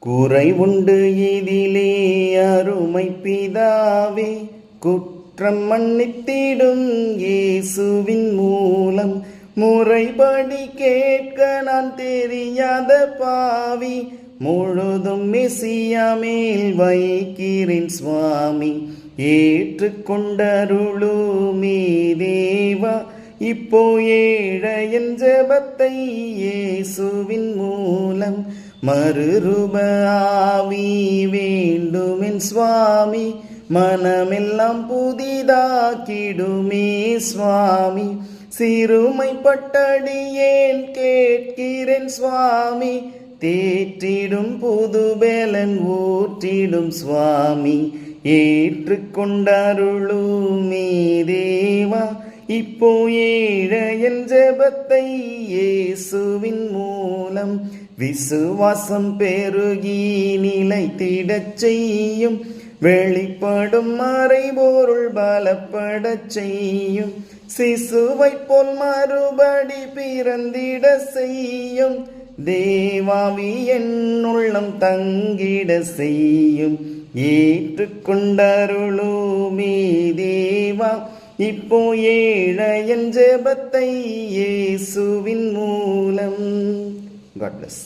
குறைவுண்டு இதிலே அருமை பிதாவே, குற்றம் மன்னித்திடும் இயேசுவின் மூலம். முறைப்படி கேட்க நான் தெரியாத பாவி, முழுதும் மெசியா மேல் வைக்கிறேன் சுவாமி. ஏற்றுக்கொண்டருளுமே தேவா, இப்போ ஏழையன் ஜெபத்தை இயேசுவின் மூலம். மறுரூப ஆவி வேண்டுமென் சுவாமி, மனமெல்லாம் புதிதாக்கிடுமே சுவாமி. சிறுமைப்பட்டடியேன் கேட்கிறேன் சுவாமி, தேற்றிடும் புதுபலன் ஊற்றிடும் சுவாமி. ஏற்றுக்கொண்டருளுமே தேவா, இப்போ ஏழையன் ஜெபத்தை இயேசுவின் மூலம். விசுவாசம் பெருகி நிலைத்திடச் செய்யும், வெளிப்படும் மறைபொருள் பலப்படச் செய்யும். சிசுவை போல் மறுபடி பிறந்திட செய்யும், தேவாவி என்னுள்ளம் தங்கிட செய்யும். ஏற்றுக்கொண்டருளுமே தேவா, இப்போ ஏழையன் ஜெபத்தை இயேசுவின் மூலம். God bless.